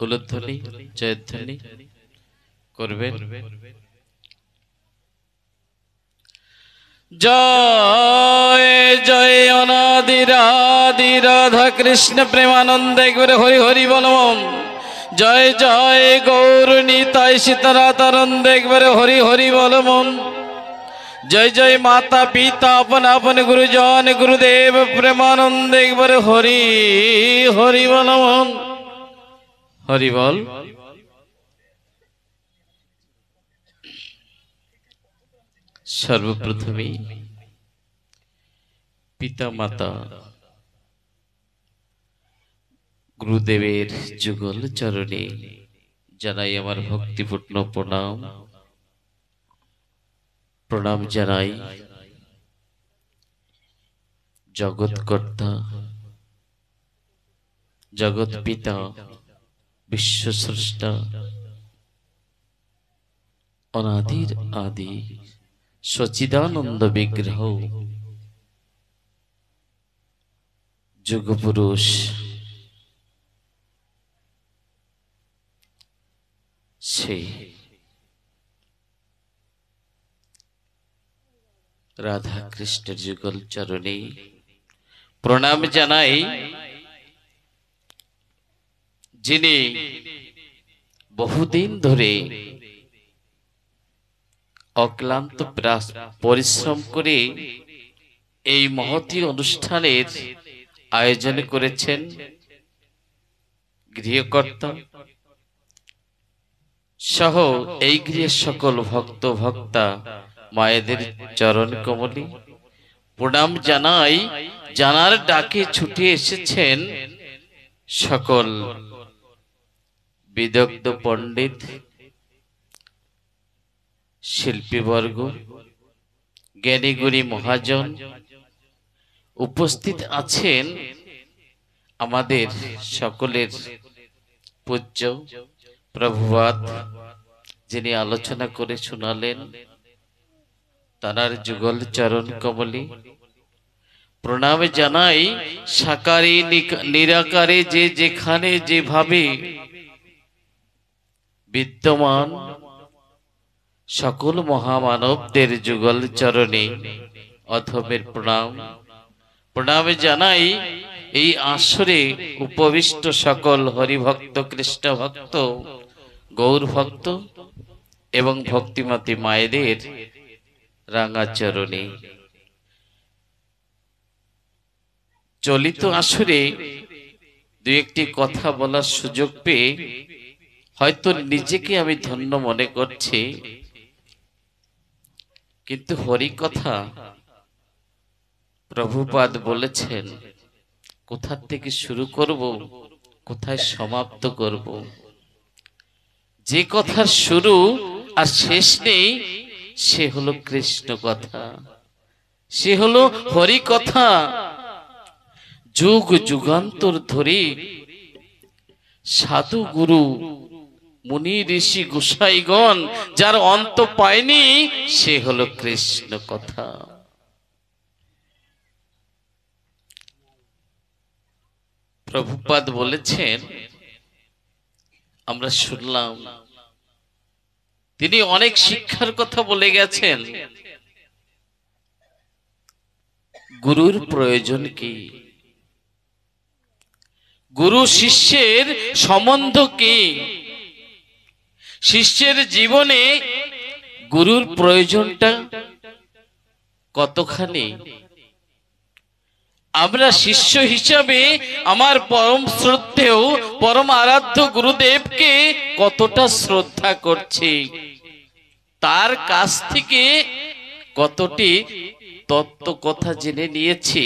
উলধ্বনি জয়ধ্বনি করবেন। জয় জয় অনাদিরাদি রাধা কৃষ্ণ প্রেমানন্দে একবারে হরি হরি বলম। জয় জয় গৌর নিতাই সীতারাতানন্দে একবারে হরি হরি বলম। জয় জয় মাতা পিতা আপন আপন গুরুজন গুরুদেব প্রেমানন্দে একবারে হরি হরি বলম। হরি বল। সর্বপ্রথমে পিতা মাতা গুরুদেবের যুগল চরণে জানাই আমার ভক্তিপূর্ণ প্রণাম। প্রণাম জানাই জগৎকর্তা জগৎ পিতা বিশ্বস্রষ্টা অনাদির আদি সচিদানন্দ বিগ্রহ যুগপুরুষ সে রাধা কৃষ্ণের যুগল চরণে প্রণাম জানাই, যিনি বহুদিন ধরে অক্লান্ত পরিশ্রম করে এই মহতী অনুষ্ঠানের আয়োজন করেছেন। গৃহকর্তা সহ এই গৃহের সকল ভক্ত ভক্তা মায়েদের চরণ কমলে প্রণাম জানাই। জানার ডাকে ছুটে এসেছেন সকল বিদগ্ধ পণ্ডিত শিল্পীবর্গ জ্ঞানীগুণী মহাজন। উপস্থিত আছেন আমাদের সকলের পূজ্য প্রভুপাদ, যিনি আলোচনা করে শোনালেন। তার যুগল চরণ কমলে প্রণাম জানাই। সাকারে নিরাকারে যে যেখানে যেভাবে বিদ্যমান সকল মহামানবদের যুগল চরণে অধমের প্রণাম। প্রণাম জানাই এই আসরে উপবিষ্ট সকল হরিভক্ত কৃষ্ণ ভক্ত গৌর ভক্ত এবং ভক্তিমতী মায়েদের রাঙা চরণে। চলিত আসরে দু একটি কথা বলার সুযোগ পেয়ে হয়তো নিজেকে আমি ধন্য মনে করছি, কিন্তু হরি কথা প্রভুপাদ বলেছেন কোথা থেকে শুরু করব, কোথায় সমাপ্ত করব। যে কথার শুরু আর শেষ নেই সে হলো কৃষ্ণ কথা, সে হলো হরি কথা। যুগ যুগান্তর ধরে সাধু গুরু মুনি ঋষি গোসাইগণ যার অন্ত পায়নি সে হলো কৃষ্ণ কথা। প্রভুপাদ বলেছেন, আমরা শুনলাম তিনি অনেক শিক্ষার কথা বলে গেছেন। গুরুর প্রয়োজন কি, গুরু শিষ্যের সম্বন্ধ কি, শিষ্যের জীবনে গুরুর প্রয়োজনটা কতখানি। আমরা শিষ্য হিসাবে আমার পরম শ্রদ্ধেয় পরম আরাধ্য গুরুদেবকে কতটা শ্রদ্ধা করছি, তার কাছ থেকে কতটি তত্ত্ব কথা জেনে নিয়েছি।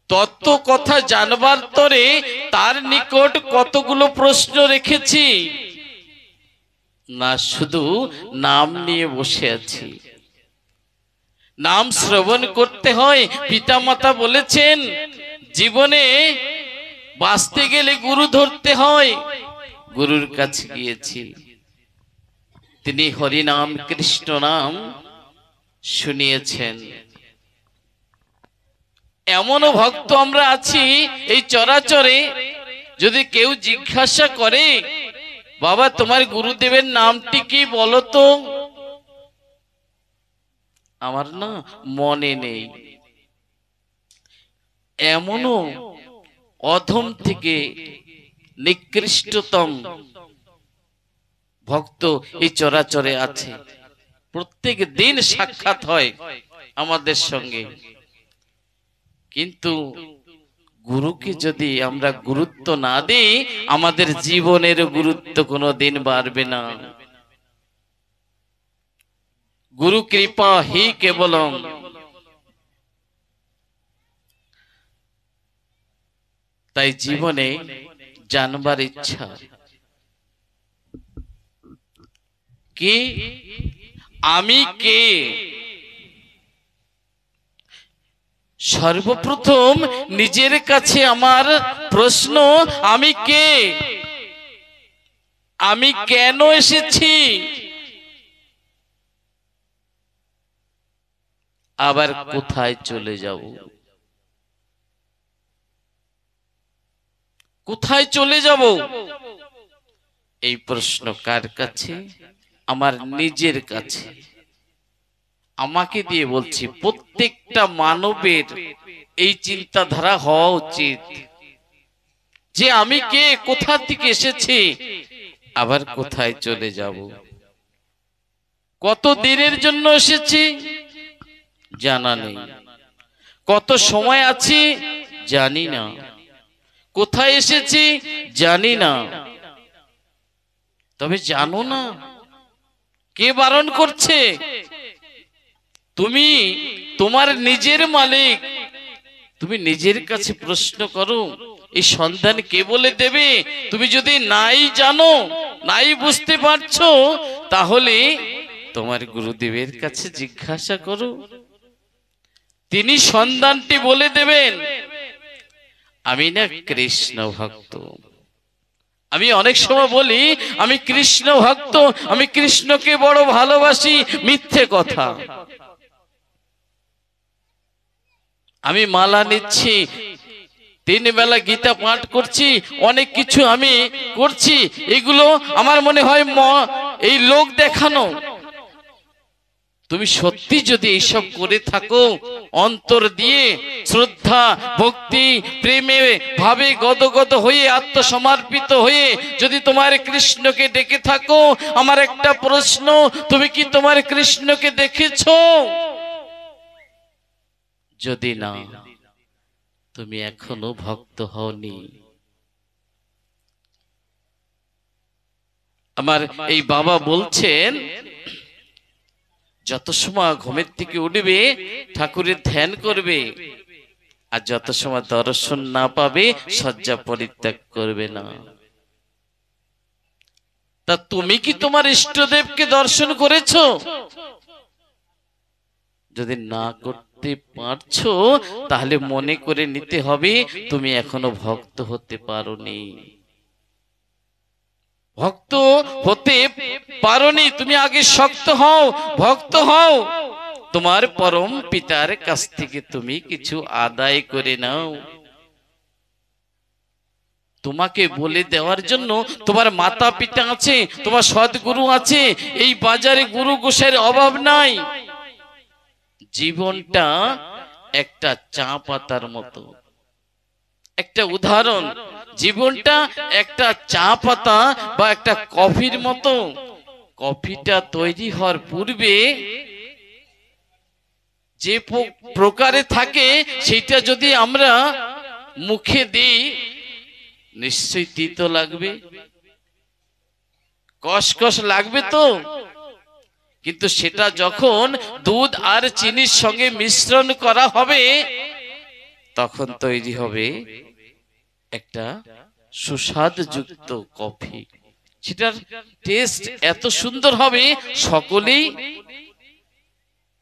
তত্ত্ব কথা জানবার তরে তার নিকট কতগুলো প্রশ্ন রেখেছি, না শুধু নাম নিয়ে বসে আছি। নাম শ্রবণ করতে হয়। পিতামাতা বলেছেন জীবনে বাঁচতে গেলে গুরু ধরতে হয়। গুরুর কাছে গিয়েছি, তিনি হরি নাম কৃষ্ণ নাম শুনিয়েছেন। এমনও ভক্ত আমরা আছি এই চরাচরে যদি কেউ জিজ্ঞাসা করে, বাবা তোমার গুরুদেবের নামটি কি বলো তো, আমার না মনে নেই। এমনও অধম থেকে নিকৃষ্টতম ভক্ত এই চরাচরে আছে, প্রত্যেক দিন সাক্ষাৎ হয় আমাদের সঙ্গে। কিন্তু গুরুকে যদি আমরা গুরুত্ব না দিই, আমাদের জীবনের গুরুত্ব কোনোদিন বাড়বে না। গুরু কৃপা হি কেবলম। তাই জীবনে জানবার ইচ্ছা কি, আমি কে। সর্বপ্রথম নিজের কাছে আমার প্রশ্ন, আমি কে, আমি কেন এসেছি, আবার কোথায় চলে যাব, কোথায় চলে যাব। এই প্রশ্ন কার কাছে? আমার নিজের কাছে। আমাকে দিয়ে বলছি, প্রত্যেকটা মানবের এই চিন্তাধারা হওয়া উচিত যে আমি কে, কোথা থেকে এসেছি, আবার কোথায় চলে যাব। কত দিনের জন্য এসেছি জানা নেই, কত সময় আছি জানি না, কোথায় এসেছি জানি না। তবে জানো না কে বারণ করছে? তুমি তোমার নিজের মালিক। তুমি নিজের কাছে প্রশ্ন করো, এই সন্ধান কে বলে দেবে? তুমি যদি নাই জানো, নাই বুঝতে পারছো, তাহলে তোমার গুরুদেবের কাছে জিজ্ঞাসা করো, তিনি সন্ধানটি বলে দেবেন। আমি না কৃষ্ণ ভক্ত। আমি অনেক সময় বলি আমি কৃষ্ণ ভক্ত, আমি কৃষ্ণকে বড় ভালোবাসি, মিথ্যে কথা। আমি মালা নিচ্ছি, 3 বেলা গীতা পাঠ করছি, অনেক কিছু আমি করছি, এগুলো আমার মনে হয় এই লোক দেখানো। তুমি সত্যি যদি এইসব করে থাকো, অন্তর দিয়ে শ্রদ্ধা ভক্তি প্রেমে ভাবে গদগদ হয়ে আত্মসমর্পিত হয়ে যদি তোমার কৃষ্ণকে ডেকে থাকো, আমার একটা প্রশ্ন, তুমি কি তোমার কৃষ্ণকে দেখেছো? যদি না, তুমি এখনো ভক্ত হওনি। আমার এই বাবা বলছেন, যত সময় ঘুমের থেকে উঠবে ঠাকুরের ধ্যান করবে, আর যত সময় দর্শন না পাবে শয্যা পরিত্যাগ করবে না। তা তুমি কি তোমার ইষ্টদেবকে দর্শন করেছো? যদি না করতে পারছো, তাহলে মনে করে নিতে হবে তুমি এখনো ভক্ত হতে পারোনি। ভক্ত হতে পারোনি, তুমি আগে শক্ত হও, ভক্ত হও। তোমার পরম পিতার কাছ থেকে তুমি কিছু আদায় করে নাও। তোমাকে বলে দেওয়ার জন্য তোমার মাতা পিতা আছে, তোমার সদ্গুরু আছে, এই বাজারে গুরু গোসাইয়ের অভাব নাই। জীবনটা একটা চা পাতার মতো। একটা উদাহরণ, জীবনটা একটা চা পাতা বা একটা কফির মতো। কফিটা তৈরি হওয়ার পূর্বে যে প্রকারে থাকে, সেটা যদি আমরা মুখে দিই নিশ্চয়ই তিতো লাগবে, কসকস লাগবে তো। কিন্তু সেটা যখন দুধ আর চিনির সঙ্গে মিশ্রণ করা হবে, তখন তৈরি হবে একটা সুস্বাদযুক্ত কফি। সেটার টেস্ট এত সুন্দর হবে, সকলেই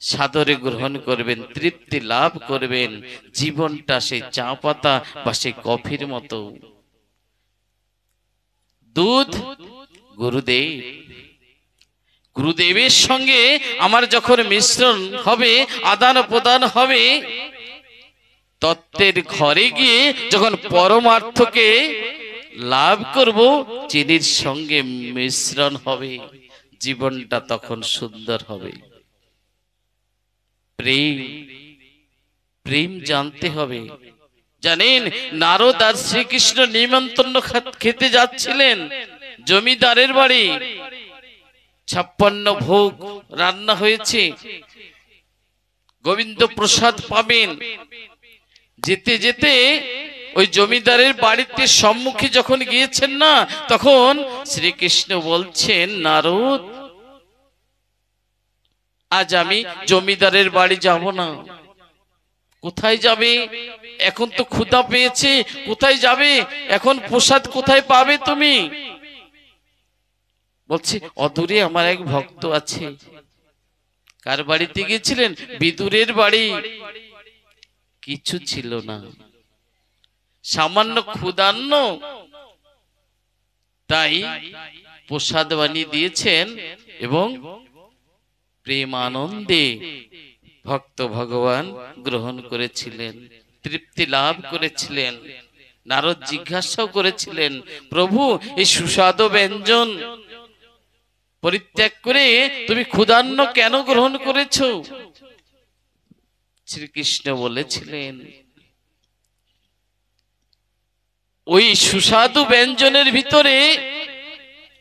সাদরে গ্রহণ করবেন, তৃপ্তি লাভ করবেন। জীবনটা সেই চা পাতা বা সেই কফির মতো। দুধ গুরুদেব, গুরুদেবের সঙ্গে আমার যখন মিশ্রণ হবে, আদান প্রদান হবে, তত্ত্বের ঘরে গিয়ে যখন পরমার্থকে লাভ করব, চিনির সঙ্গে মিশ্রণ হবে, জীবনটা তখন সুন্দর হবে। প্রেম, প্রেম জানতে হবে। জানেন, নারদ আর শ্রীকৃষ্ণ নিমন্ত্রণ খেতে যাচ্ছিলেন জমিদারের বাড়ি। 56 ভোগ রান্না হয়েছে, গোবিন্দ প্রসাদ পাবেন। যেতে যেতে ওই জমিদারের বাড়িতে সম্মুখে যখন গিয়েছেন না, তখন শ্রীকৃষ্ণ বলছেন, নারদ, আজ আমি জমিদারের বাড়ি যাব না। কোথায় যাবে? এখন তো ক্ষুধা পেয়েছে, কোথায় যাবে? এখন প্রসাদ কোথায় পাবে তুমি? বলছে, অদূরে আমার এক ভক্ত আছে। কার বাড়িতে গিয়েছিলেন? বিদুরের বাড়ি। কিছু ছিল না, সামান্য ক্ষুধান্ন, তাই প্রসাদ বানিয়ে দিয়েছেন এবং প্রেম আনন্দে ভক্ত ভগবান গ্রহণ করেছিলেন, তৃপ্তি লাভ করেছিলেন। নারদ জিজ্ঞাসাও করেছিলেন, প্রভু, এই সুস্বাদু ব্যঞ্জন পরিত্যাগ করে তুমি ক্ষুধান্ন কেন গ্রহণ করেছো? শ্রীকৃষ্ণ বলেছিলেন, ওই সুস্বাদু ব্যঞ্জনের ভিতরে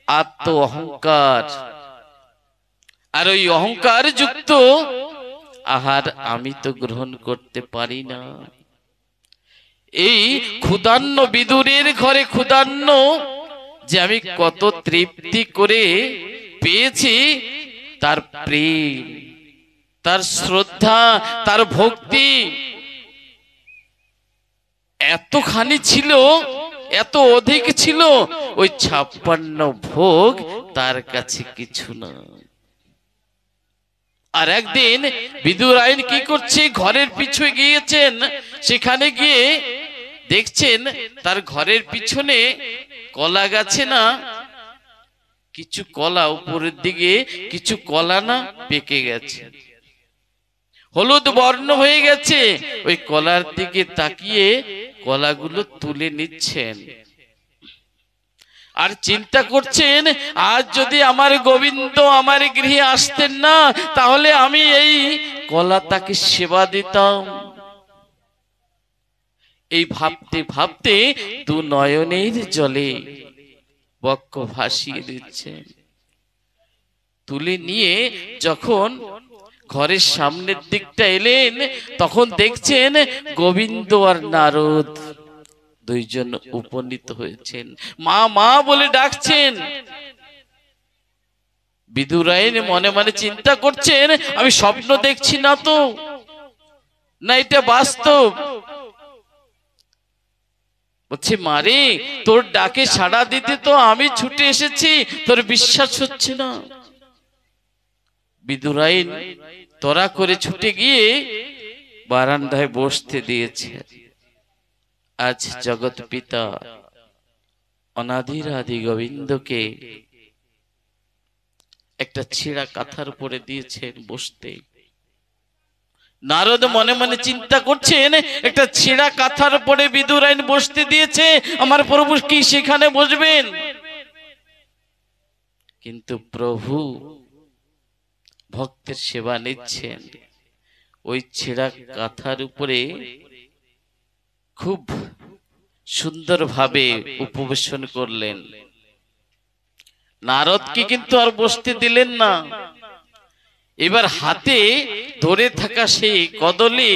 আত্ম অহংকার, আর ওই অহংকার যুক্ত আহার আমি তো গ্রহণ করতে পারি না। এই ক্ষুধান্ন বিদুরের ঘরে ক্ষুধান্ন যে আমি কত তৃপ্তি করে পেয়েছি, তার প্রেম, তার শ্রদ্ধা, তার ভক্তি এতখানি ছিল, এত অধিক ছিল, ওই 56 ভোগ তার কাছে কিছু না। আর একদিন বিদুরাইন কি করছে, ঘরের পিছু গিয়েছেন। সেখানে গিয়ে দেখছেন তার ঘরের পিছনে কলা গাছে না কিছু কলা, উপরের দিকে কিছু কলা না পেকে গেছে, হলুদ বর্ণ হয়ে গেছে। ওই কলার দিকে তাকিয়ে কলাগুলো তুলে নিচ্ছেন আর চিন্তা করছেন, আজ যদি আমার গোবিন্দ আমার গৃহে আসতেন না, তাহলে আমি এই কলা তাকে সেবা দিতাম। এই ভাবতে ভাবতে দু নয়নের জলে বক্ষ ভাসিয়ে দিচ্ছেন। তুলে নিয়ে যখন ঘরের সামনের দিকটা এলেন, তখন দেখছেন গোবিন্দ আর নারদ দুইজন উপনীত হয়েছেন, মা মা বলে ডাকছেন। বিদুরাইন মনে মনে চিন্তা করছেন, আমি স্বপ্ন দেখছি না তো, না এটা বাস্তব। বলছে, মারে, তোর ডাকে সাড়া দিতে তো আমি ছুটে এসেছি, তোর বিশ্বাস হচ্ছে না। বিদুরাইন তরা করে ছুটে গিয়ে বারান্দায় বসতে দিয়েছে। আজ জগৎ পিতা অনাদির আদি গোবিন্দকে একটা ছেঁড়া কাঁথার উপরে দিয়েছেন বসতে। নারদ মনে মনে চিন্তা করছেন, একটা ছেঁড়া কাঁথার উপরে বিদুরাইন বসতে দিয়েছে, আমার প্রভু কি সেখানে বসবেন? কিন্তু প্রভু ভক্তের সেবা নিচ্ছেন। ওই ছেঁড়া কাঁথার উপরে খুব সুন্দরভাবে উপবেশন করলেন। নারদকে কিন্তু আর বসতে দিলেন না। এবার হাতে ধরে থাকা সেই কদলি,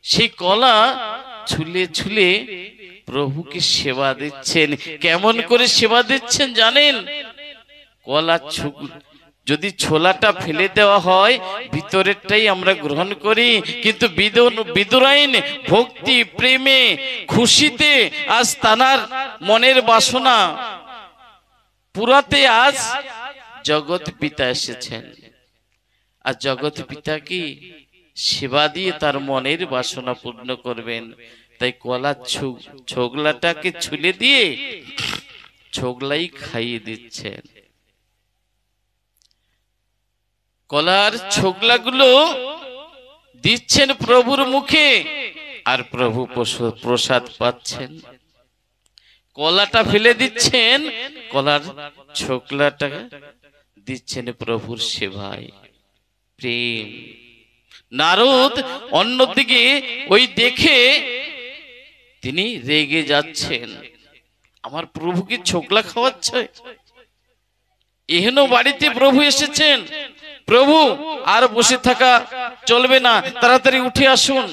সেই কলা ছুলে ছুলে প্রভুকে সেবা দিচ্ছেন। কেমন করে সেবা দিচ্ছেন জানেন? কলা যদি ছোলাটা ফেলে দেওয়া হয়, ভিতরেরটাই আমরা গ্রহণ করি, কিন্তু বিদুরাইন ভক্তি প্রেমে খুশিতে আজ তানার মনের বাসনা পুরাতে আজ জগৎ পিতা এসেছেন। আর জগৎ পিতা কি সেবা দিয়ে তার মনের বাসনা পূর্ণ করবেন। তাই কলা ছোগলাটাকে ছুলে দিয়ে ছোগলাই খাইয়ে দিচ্ছেন। কলার ছোগলাগুলো দিচ্ছেন প্রভুর মুখে, আর প্রভু প্রসাদ পাচ্ছেন। কলাটা ফেলে দিচ্ছেন, কলার ছোকলাটা দিচ্ছেন প্রভুর সেবায়। প্রেম। নারদ অন্যদিকে ওই দেখে তিনি রেগে যাচ্ছেন, আমার প্রভুকে ছোকলা খাওয়াচ্ছে। এহেন বাড়িতে প্রভু এসেছেন, প্রভু আর বসে থাকা চলবে না, তাড়াতাড়ি উঠে আসুন।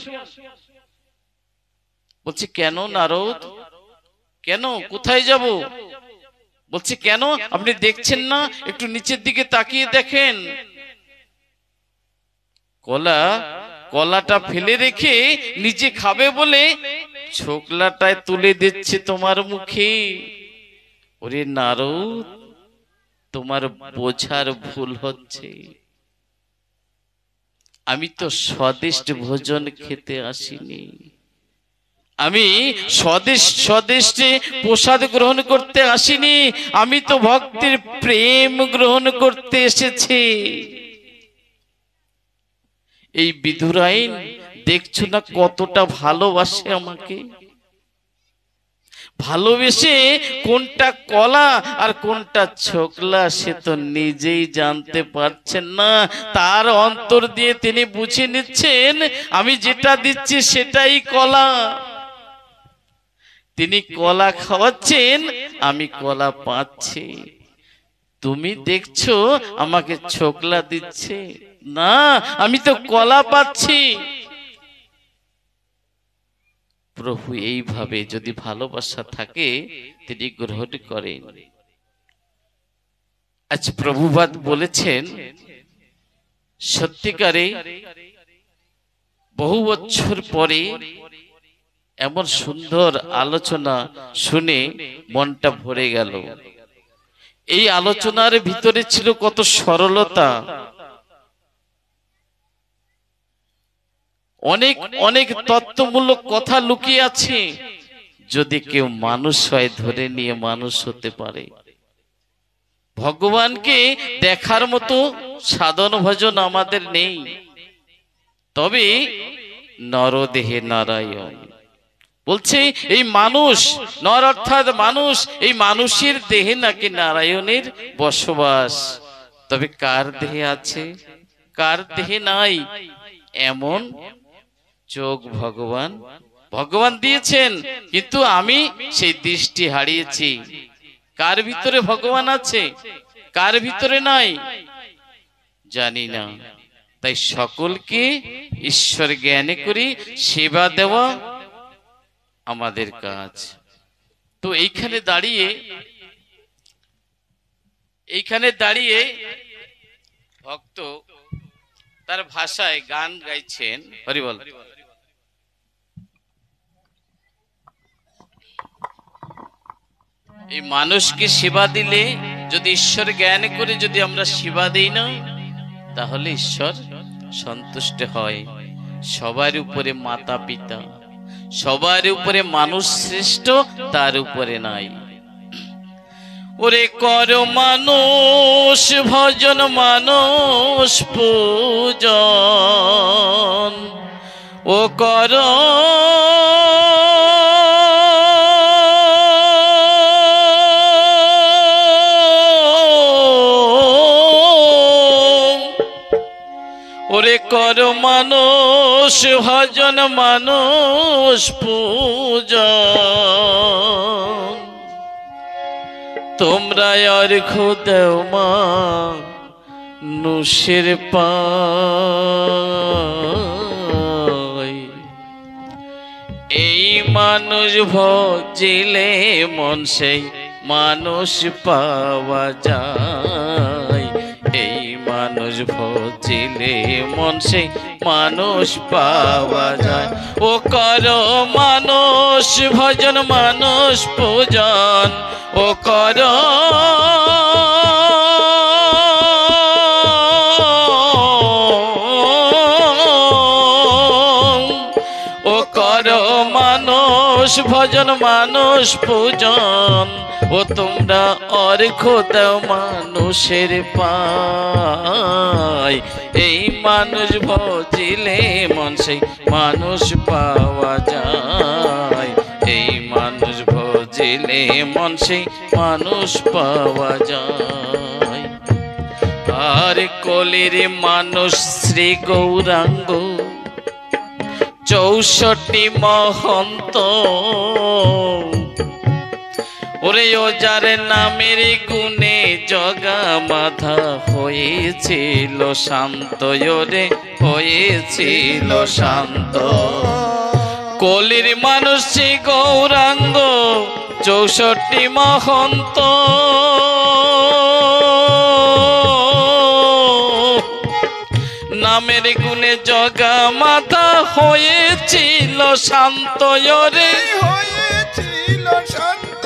বলছে কেন নারদ, কেন, কোথায় যাব? বলছে কেন, আপনি দেখছেন না, একটু নিচের দিকে তাকিয়ে দেখেন। কলাটা ফেলে রেখে নিজে খাবে বলে ছোকলাটায় তুলে দিচ্ছে তোমার মুখে। ওরে নারদ, তোমার বোঝার ভুল হচ্ছে। আমি তো স্বদিষ্ট ভোজন খেতে আসিনি, আমি স্বদেশে প্রসাদ গ্রহণ করতে আসিনি, আমি তো ভক্তির প্রেম গ্রহণ করতে এসেছি। এই বিধুরাইন দেখছো না কতটা ভালোবাসে আমাকে, ভালোবেসে কোনটা কলা আর কোনটা ছোকলা সে তো নিজেই জানতে পারছেন না। তার অন্তর দিয়ে তিনি বুঝে নিচ্ছেন আমি যেটা দিচ্ছি সেটাই কলা। তিনি কলা খাওয়াচ্ছেন, আমি কলা পাচ্ছি। তুমি দেখছো আমাকে ছোকলা দিচ্ছে, না আমি তো কলা পাচ্ছি। প্রভু এইভাবে যদি ভালোবাসা থাকে তিনি গ্রহণ করেন। আচ্ছা, প্রভুপাদ বলেছেন সত্যিকারে বহু বছর পরে এমন সুন্দর আলোচনা শুনে মনটা ভরে গেল। এই আলোচনার ভিতরে ছিল কত সরলতা, অনেক অনেক তত্ত্বমূলক কথা লুকিয়ে আছে। যদি কেউ মানুষ হয় ধরে নিয়ে মানুষ হতে পারে। ভগবানকে দেখার মতো সাধন ভজন আমাদের নেই, তবে নরদেহে নারায়ণ বলছে এই মানুষ, নর অর্থাৎ মানুষ, এই মানুষের দেহে নাকি নারায়ণের বসবাস। তবে কার দেহে আছে কার দেহে নাই, এমন চোখ ভগবান দিয়েছেন, কিন্তু আমি সেই দৃষ্টি হারিয়েছি। কার ভিতরে ভগবান আছে কার ভিতরে নাই জানি না। তাই সকলকে ঈশ্বর জ্ঞানে করি সেবা দেওয়া আমাদের কাজ। তো এইখানে দাঁড়িয়ে ভক্ত তার ভাষায় গান গাইছেন, হরিবল। এই মানুষকে সেবা দিলে, যদি ঈশ্বর জ্ঞান করে যদি আমরা সেবা দিই না, তাহলে ঈশ্বর সন্তুষ্ট হয়। সবার উপরে মাতা পিতা, সবার উপরে মানুষ শ্রেষ্ঠ, তার উপরে নাই। ওরে কর মানুষ ভজন মানুষ পূজন, ও কর ওরে কর মানুষ ভজন মানুষ পূজন, তোমরা অর্ঘ্য দেও মানুষের পায়। এই মানুষ ভজিলে মন সেই মানুষ পাওয়া যায়। এই মানুষ ভজিলে মন সেই মানুষ পাওয়া যায়। ও কর মানুষ ভজন মানুষ পূজন, ও কর মানুষ ভজন মানুষ পূজন, ও তোমরা অর্ঘ্য দাও মানুষের পায়। এই মানুষ ভজিলে মন সেই মানুষ পাওয়া যায়। এই মানুষ ভজ ভজিলে মন সেই মানুষ পাওয়া যায়। আর কলির মানুষ শ্রী গৌরাঙ্গ 64 মহন্ত, ওরে ও যার নামের গুণে জগা মাথা হয়েছিল শান্ত, ওরে হয়েছিল শান্ত। কলির মানুষ শ্রী গৌরাঙ্গ 64 মহন্ত, নামের গুণে জগা মাথা হয়েছিল শান্ত, ওরে হয়েছিল শান্ত।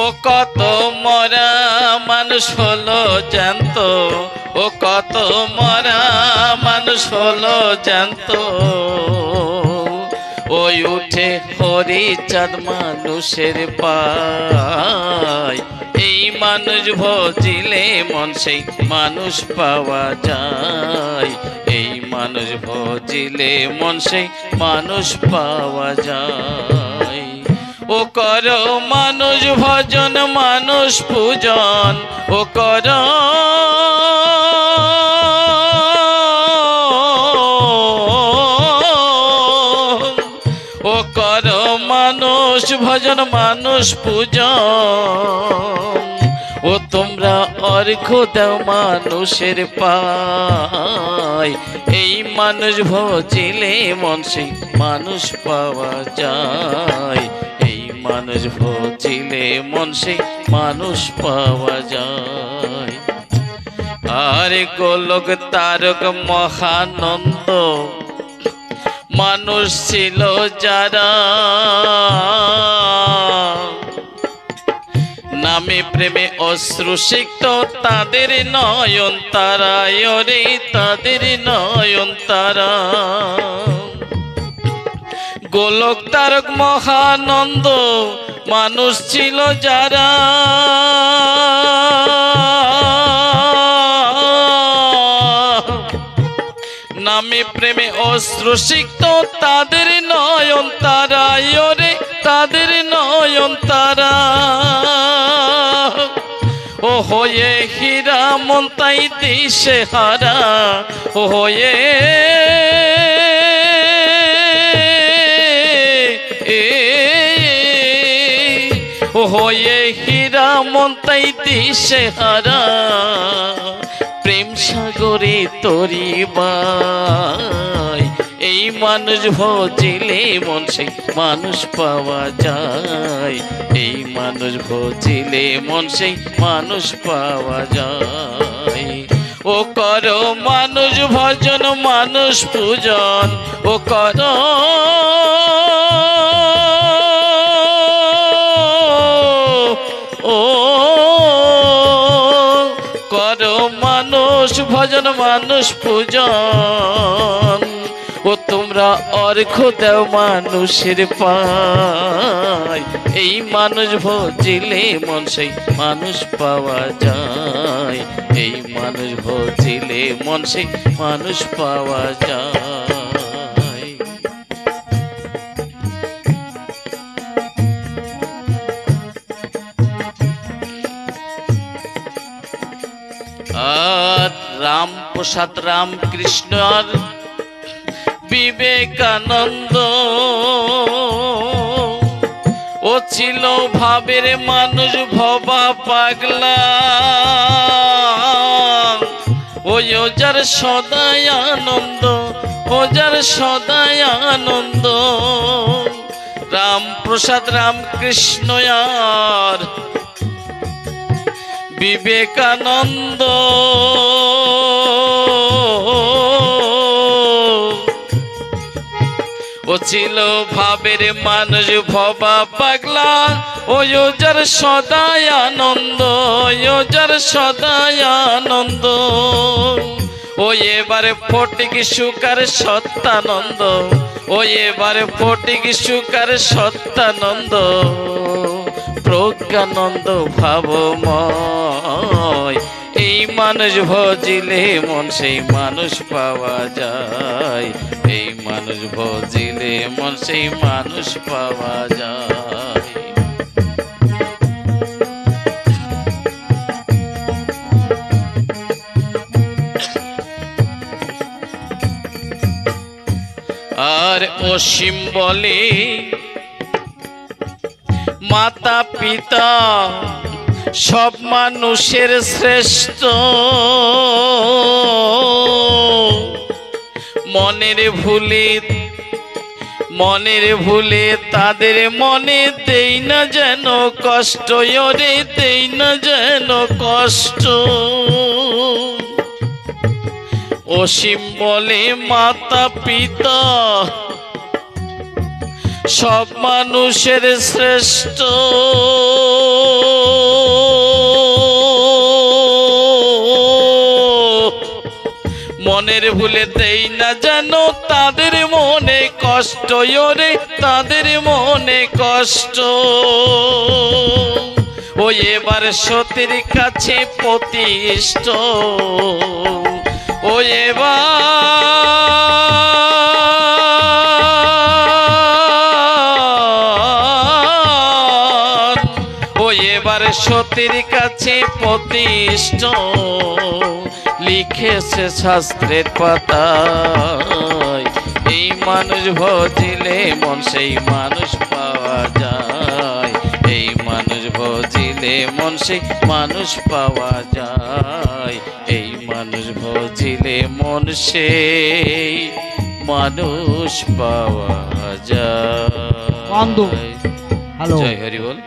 ও কত মরা মানুষ হলো জ্যান্ত, ও কত মরা মানুষ হলো জ্যান্ত। ওই উঠে হরিচাঁদ মানুষের পায়, এই মানুষ ভজিলে মন সেই মানুষ পাওয়া যায়, এই মানুষ ভজিলে মন সেই মানুষ পাওয়া যায়। ও কর মানুষ ভজন মানুষ পূজন, ও কর ও কর মানুষ ভজন মানুষ পূজন। ও তোমরা অর্ঘ্য দাও মানুষের পায়, এই মানুষ ভজিলে মন সেই মানুষ পাওয়া যায়, এই মানুষ ভজিলে মন সেই মানুষ পাওয়া যায়। আর গোলক তারক মহানন্দ মানুষ ছিল যারা, নামে প্রেমে অশ্রুসিক্ত তাদের নয়ন তারা, ওরে তাদের নয়ন তারা। গোলক তারক মহানন্দ মানুষ ছিল যারা, নামে প্রেমে অশ্রুসিক্ত তাদের নয়ন তারা, ওরে তাদের নয়ন তারা। ও হয়ে হীরা মন্তাই দিশে হারা, ও হয়ে ও হয়ে হীরা মন্তাই দিশে হারা। প্রেম সাগরে তরিবাই, এই মানুষ ভজিলে মন সেই মানুষ পাওয়া যায়, এই মানুষ ভজিলে মন সেই মানুষ পাওয়া যায়। ও কর মানুষ ভজন মানুষ পূজন, ও কর ও কর মানুষ ভজন মানুষ পূজন। ও তোমরা অর্ঘ্য দাও মানুষের পায়, এই মানুষ ভজিলে মন সেই মানুষ পাওয়া যায়, এই মানুষ ভজিলে মন সেই মানুষ পাওয়া যায়। আর রামপ্রসাদ রামকৃষ্ণ আর বিবেকানন্দ ও ছিল ভাবের মানুষ ভবা পাগলা, ওই যার সদাই আনন্দ, ও যার সদাই আনন্দ। রামপ্রসাদ রামকৃষ্ণ আর বিবেকানন্দ ও ছিল ভাবের মানুষ ভবা পাগলা, ও যার সদাই আনন্দ, ও যার সদাই আনন্দ। ও এবারে ফটিক সুকার সত্যানন্দ, ও এবারে ফটিক সুকার সত্যানন্দ। প্রজ্ঞানন্দ ভাবময়, এই মানুষ ভজিলে মন সেই মানুষ পাওয়া যায়, এই মানুষ ভজিলে মন সেই মানুষ পাওয়া যায়। এবার অসীম বলে মাতা পিতা সব মানুষের শ্রেষ্ঠ, মনের ভুলে তাদের মনে দেই না যেন কষ্ট, ওরে দেই না যেন কষ্ট। অসীম বলে মাতা পিতা সব মানুষের শ্রেষ্ঠ, মনের ভুলে দেই না যেন তাদের মনে কষ্ট, ওরে তাদের মনে কষ্ট। ও এবার সতীর কাছে প্রতিষ্ঠ, ও এবার সতীর কাছে প্রতিষ্ঠ, লিখেছে শাস্ত্রের পাতায় এই মানুষ ভজিলে মন সেই মানুষ পাওয়া যায়, এই মানুষ ভজিলে মন সেই মানুষ পাওয়া যায়, এই মানুষ ভজিলে মন সেই মানুষ পাওয়া যায়। হ্যালো। জয় হরি বল।